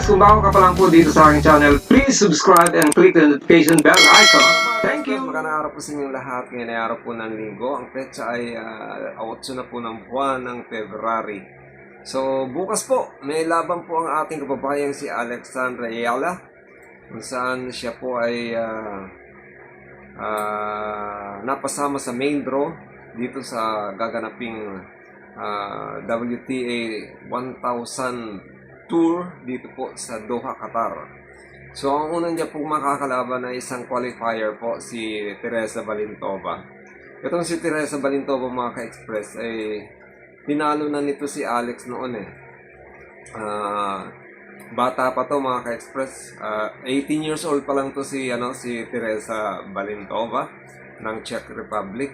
guys, kung bago ka pa lang po dito sa aking channel, please subscribe and click the notification bell icon. Thank you! Magandang araw po sa inyong lahat. Ngayon ay araw po ng linggo. Ang petsa ay 8 na po ng buwan ng February. So, bukas po, may laban po ang ating kababayang si Alexandra Ayala, kung saan siya po ay napasama sa main draw dito sa gaganaping WTA 1000 Tour dito po sa Doha, Qatar. So, ang unang niya pong makakalaban ay isang qualifier po, si Teresa Balintova. Itong si Teresa Balintova, mga ka-express, ay tinalo na nito si Alex noon eh. Bata pa to, mga ka-express. 18 years old pa lang to si Teresa Balintova ng Czech Republic.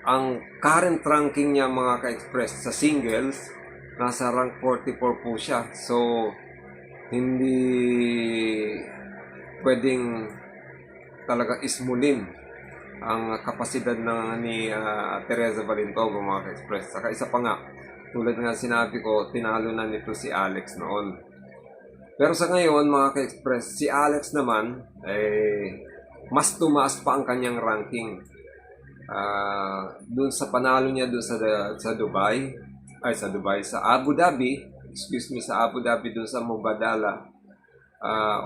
Ang current ranking niya, mga ka-express, sa singles, nasa rank 44 po siya. So, hindi pwedeng talaga ismulin ang kapasidad ni Teresa Balintova, mga ka-express. Saka isa pa nga, tulad nga sinabi ko, tinalo na nito si Alex noon. Pero sa ngayon, mga ka-express, si Alex naman, mas tumaas pa ang kanyang ranking. Dun sa panalo niya dun sa Abu Dhabi, sa Abu Dhabi dun sa Mubadala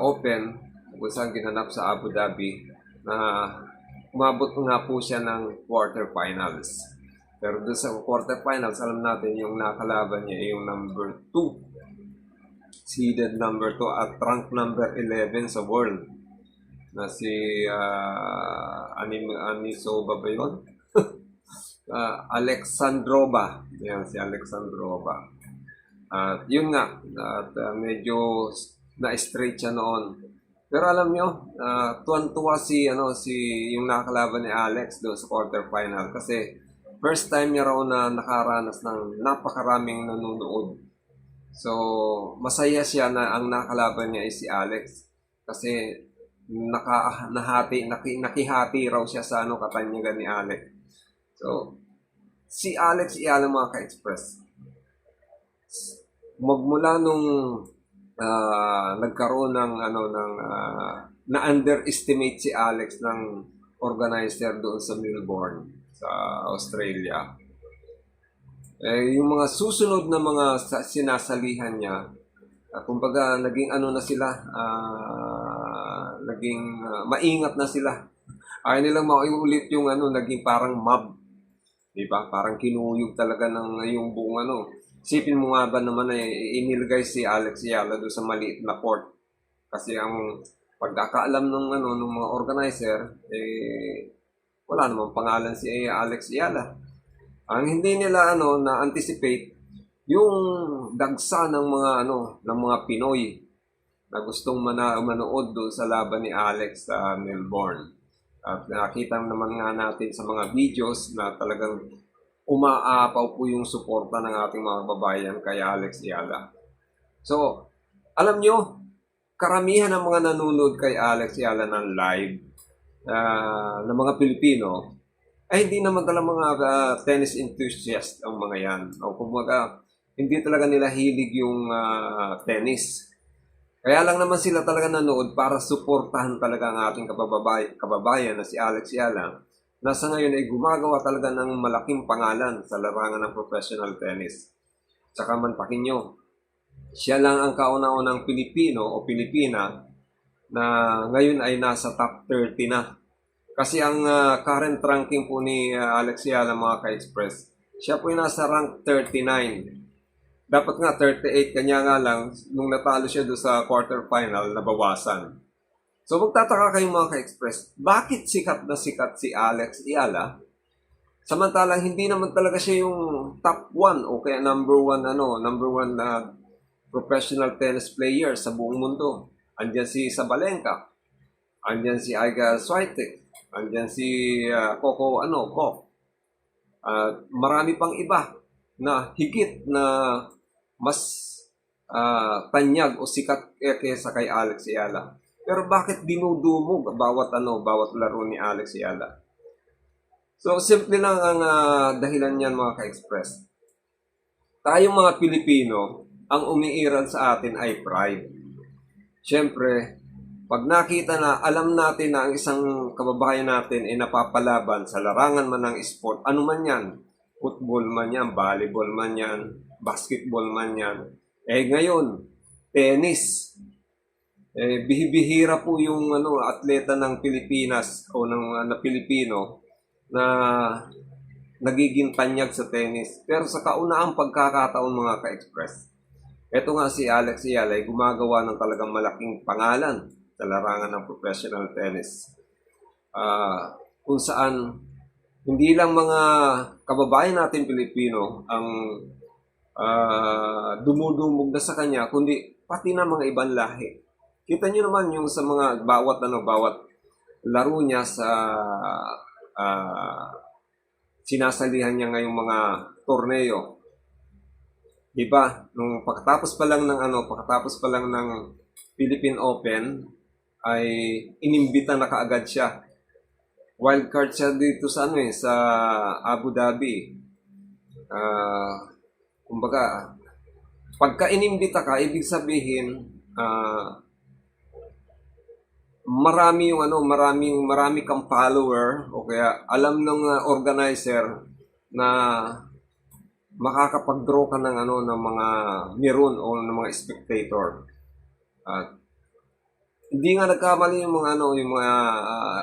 Open, kung saan ginanap sa Abu Dhabi, na umabot nga po siya ng quarterfinals. Pero dun sa quarterfinals, alam natin yung nakalaban niya yung number 2, seeded number 2 at rank number 11 sa world, na si Anisoba ba yun? Alexandrova. Yan, si Alexandrova. At yun nga, medyo na-straight siya noon. Pero alam nyo, tuwan-tuwa yung nakalaban ni Alex doon sa quarterfinal. Kasi first time niya raw na nakaranas ng napakaraming nanonood. So, masaya siya na ang nakalaban niya ay si Alex. Kasi nakihati raw siya sa katanyagan ni Alex. So, si Alex Ayala, mga ka-express, magmula nung nagkaroon ng na-underestimate si Alex ng organizer doon sa Melbourne, sa Australia. Yung mga susunod na mga sinasalihan niya, kumbaga naging na sila, naging maingat na sila. Ayaw nilang maulit yung naging parang mob. Diba? Parang kinuyog talaga ng yung buong Sipin mo nga ba naman inilagay si Alex Ayala doon sa maliit na port. Kasi ang pagkakaalam ng mga organizer, wala namang pangalan si Alex Ayala. Ang hindi nila na-anticipate yung dagsa ng mga Pinoy na gustong manood doon sa laban ni Alex sa Melbourne. At nakita naman nga natin sa mga videos na talagang umaapaw po yung suporta ng ating mga babayan kay Alex Ayala. So, alam nyo, karamihan ng mga nanonood kay Alex Ayala ng live ng mga Pilipino ay hindi naman talaga mga tennis enthusiast ang mga yan. O kumbaga, hindi talaga nila hilig yung tennis. Kaya lang naman sila talaga nanood para suportahan talaga ang ating kababayan na si Alex Ayala, na sa ngayon ay gumagawa talaga ng malaking pangalan sa larangan ng professional tennis. Tsaka manpakin nyo, siya lang ang kauna-unang Pilipino o Pilipina na ngayon ay nasa top 30 na. Kasi ang current ranking po ni Alex Ayala, mga ka-express, siya po ay nasa rank 39. Dapat nga 38, kanya nga lang, nung natalo siya doon sa quarterfinal, nabawasan. So magtataka kayong mga ka-express, bakit sikat na sikat si Alex Ayala? Samantalang hindi naman talaga siya yung top 1 o kaya number 1 na professional tennis player sa buong mundo. Andiyan si Sabalenka, andiyan si Iga Swiatek, andiyan si Coco marami pang iba na higit na mas tanyag o sikat kaysa kay Alex Ayala. Pero bakit dinudumog bawat laro ni Alex Ayala? So, simple lang ang dahilan niyan, mga ka-express. Tayong mga Pilipino, ang umiiral sa atin ay pride. Siyempre, pag nakita na, alam natin na ang isang kababayan natin ay napapalaban sa larangan man ng sport, ano man yan, football man yan, volleyball man yan, basketball man yan. Ngayon, tennis. Bihira po yung atleta ng Pilipinas o na Pilipino na nagiging tanyag sa tennis. Pero sa kaunahang pagkakataon mga ka-express, eto nga si Alex Ayala ay gumagawa ng talagang malaking pangalan sa larangan ng professional tennis. Kung saan hindi lang mga kababayan natin Pilipino ang dumudumog na sa kanya, kundi pati na mga ibang lahi. Kita nyo naman yung sa mga bawat laro niya sa sinasalihan niya ngayong mga torneo. Diba? Nung pagkatapos pa lang ng Philippine Open ay inimbita na kaagad siya. Wildcard siya dito sa sa Abu Dhabi. Kumbaga, pagka inimbita ka, ibig sabihin marami kang follower o kaya alam ng organizer na makakapag-draw ka ng ng mga meron o ng mga spectator. At hindi nga nagkamali yung mga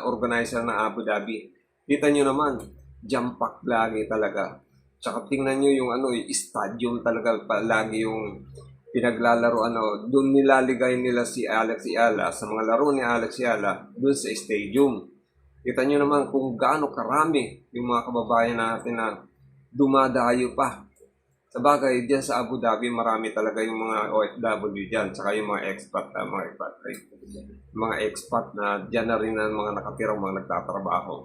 organizer ng Abu Dhabi. Kita nyo naman, jump pack lagi talaga. Tsaka tingnan nyo yung yung stadium talaga lagi yung pinaglalaro doon nilaligay nila si Alex Ayala sa mga laro ni Alex Ayala doon sa stadium. Kita nyo naman kung gaano karami yung mga kababayan natin na dumadayo pa. Sa bagay, diyan sa Abu Dhabi, marami talaga yung mga OFW diyan, tsaka yung mga expat na diyan na rin ang mga nakatirang mga nagtatrabaho.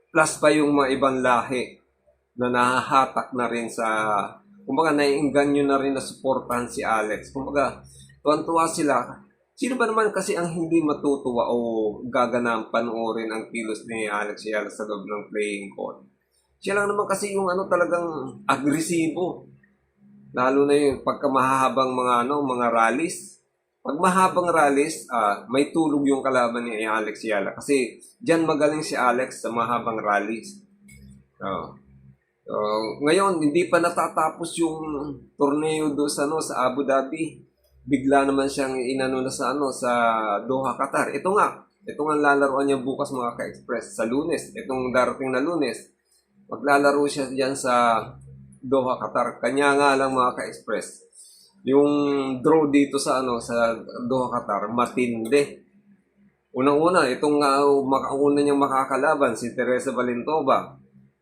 Plus pa yung mga ibang lahi na nahahatak na rin sa, kumbaga naiingganyo na rin na suportahan si Alex. Kumbaga, tuwan-tuwa sila. Sino ba naman kasi ang hindi matutuwa o gaganang panoorin ang kilos ni Alex Ayala sa loob ng playing court? Siya lang naman kasi yung talagang agresibo. Lalo na yung pagka mahahabang mga rallies. Pag mahabang rallies, may tulog yung kalaban ni Alex Ayala. Kasi diyan magaling si Alex sa mahabang rallies. Ngayon, hindi pa natatapos yung torneo do sa Abu Dhabi. Bigla naman siyang sa Doha, Qatar. Ito nga lalaroan niya bukas mga ka-express sa Lunes. Itong darating na Lunes. Maglalaro siya diyan sa Doha, Qatar. Kanya nga lang mga ka-express. Yung draw dito sa Doha, Qatar, matindi. Unang-una, itong una niyang makakalaban si Teresa Valentova.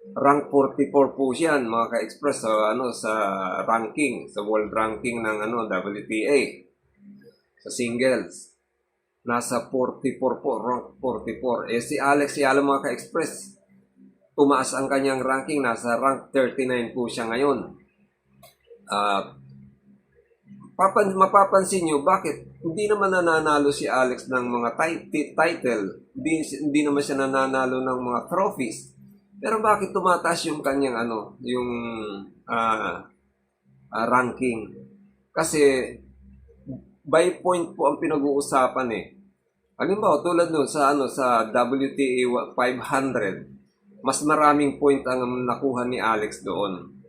Rank 44 po siya mga ka-express sa ranking, sa world ranking ng WTA sa singles. Nasa 44 po, rank 44. Si Alex Ayala mga ka-express, tumaas ang kanyang ranking, nasa rank 39 po siya ngayon. Mapapansin nyo, bakit hindi naman nananalo si Alex ng mga title, hindi naman siya nananalo ng mga trophies. Pero bakit tumataas yung kanyang ranking? Kasi by point po ang pinag-uusapan Halimbawa, tulad nun sa WTA 500, mas maraming point ang nakuha ni Alex doon.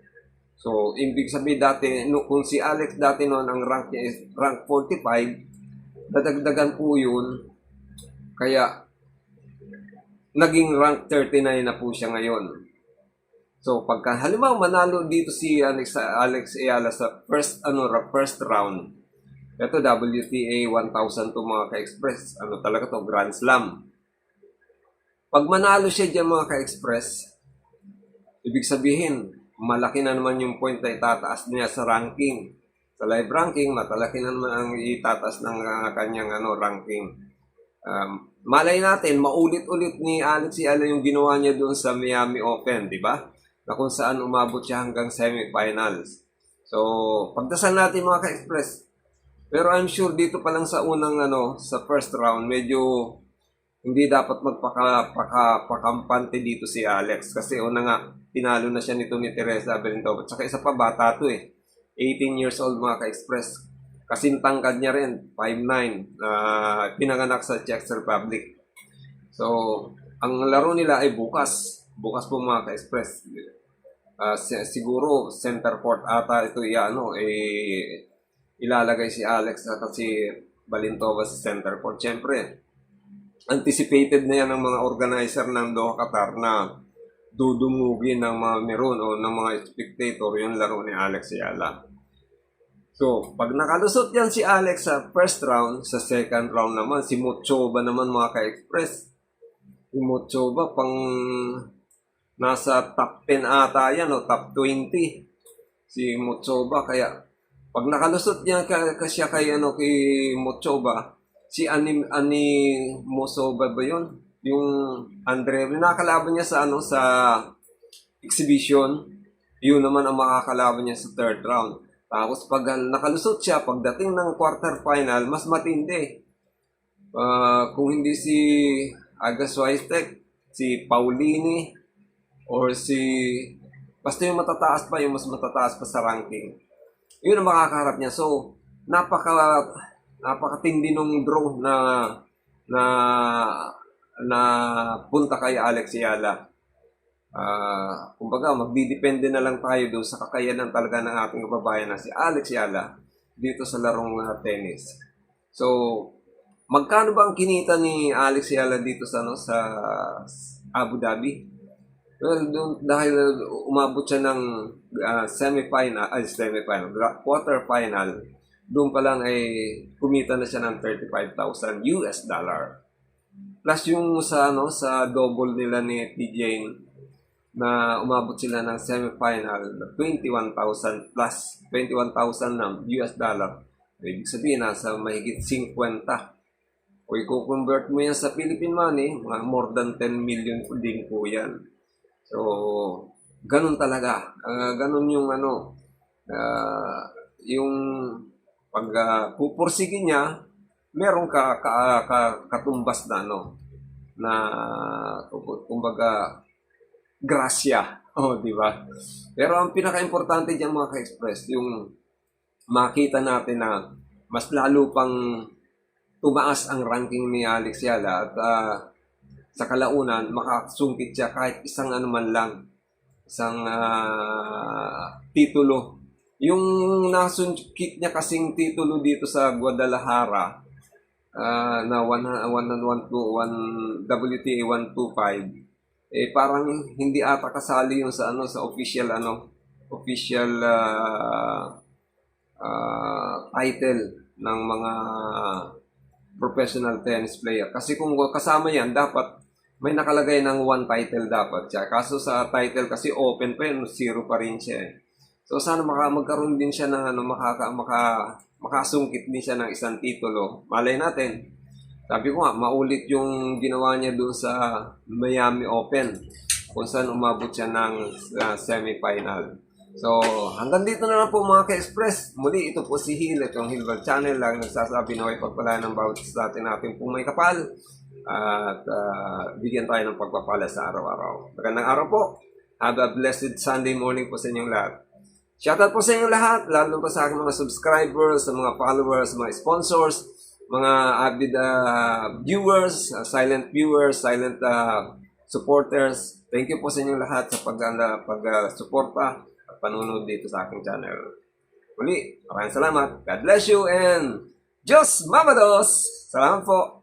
So, ibig sabihin dati, kung si Alex dati noon ang rank niya is rank 45, dadagdagan po yun. Kaya, naging rank 39 na po siya ngayon. So, pagka halimbawa manalo dito si Alex Ayala sa first round, ito WTA 1000 to mga ka-express, talaga to, Grand Slam. Pag manalo siya dyan mga ka-express, ibig sabihin, malaki na naman yung point na itataas niya sa ranking. Sa live ranking, matalaki na naman ang itataas ng kanyang ranking. Malay natin, maulit-ulit ni Alex Ayala yung ginawa niya doon sa Miami Open, di ba? Na kung saan umabot siya hanggang semifinals. So, pagdasal natin mga ka-express. Pero I'm sure dito pa lang sa unang sa first round, medyo hindi dapat magpakampante dito si Alex. Kasi una nga, tinalo na siya nito ni Teresa Valentova. Tsaka isa pa, bata to 18 years old mga ka-express. Kasintangkad niya rin, 5'9", pinanganak sa Czech Republic. So, ang laro nila ay bukas. Bukas po mga ka-express. Siguro, center court ata ito ilalagay si Alex at si Balintova sa center court. Siyempre, anticipated na yan ng mga organizer ng Doha Qatar na dudumugin ng mga meron o ng mga spectator yung laro ni Alex Ayala. So, pag nakalusot yan si Alex sa first round, sa second round naman, si Muchova naman mga ka-express. Si Muchova pang nasa top 10 ata yan o top 20. Si Muchova kaya pag nakalusot niya siya kay Muchova, si Ani Musova ba yun? Yung Andre, nakakalaban niya sa sa exhibition, yun naman ang makakalaban niya sa third round. Tapos pag nakalusot siya, pagdating ng quarter final, mas matindi. Kung hindi si Aga Swiatek, si Paulini, or basta yung matataas pa, yung mas matataas pa sa ranking. Yun ang makakaharap niya. So, napakatindi nung draw na punta kay Alex Ayala. Kumbaga, magdidepende na lang tayo doon sa kakayanan talaga ng ating kababayan na si Alex Ayala dito sa larong tennis. So, magkano ba ang kinita ni Alex Ayala dito sa Abu Dhabi? Well, dahil umabot siya ng quarter final, doon pa lang ay kumita na siya ng $35,000 US. Plus yung sa double nila ni TJ na umabot sila ng semifinal, 21,000 plus 21,000 ng US dollar. Ibig sabihin, nasa mahigit 50. O i-convert mo yan sa Philippine money, more than 10 million din po yan. So, ganun talaga. Ganun yung yung pag pupursigin niya, merong katumbas na na kumbaga grasya. Di ba? Pero ang pinaka-importante diyan mga ka-express, yung makita natin na mas lalo pang tumaas ang ranking ni Alex Ayala at sa kalaunan, makasungkit siya kahit isang isang titulo. Yung nasungkit niya kasing titulo dito sa Guadalajara na WTA 125, parang hindi ata kasali yung sa official title ng mga professional tennis player. Kasi kung kasama yan, dapat may nakalagay ng one title dapat siya. Kaso sa title kasi open pa yun, 0 pa rin siya. So sana magkaroon din siya ng makasungkit din siya ng isang titulo. Malay natin. Sabi ko nga, maulit yung ginawa niya doon sa Miami Open kung saan umabot siya ng semifinal. So, hanggang dito na lang po mga ka-express. Muli, ito po si Hil at yung Hilbert Channel lang nagsasabi na may pagpala ng bawat sa atin natin pong may kapal at bigyan tayo ng pagpapala sa araw-araw. Magandang araw po. Have a blessed Sunday morning po sa inyong lahat. Shoutout po sa inyong lahat, lalo po sa aking mga subscribers, sa mga followers, mga sponsors, mga avid viewers, silent viewers, silent supporters. Thank you po sa inyong lahat sa pag-suporta at panunod dito sa aking channel. Muli, maraming salamat. God bless you and Diyos Mamados! Salamat po!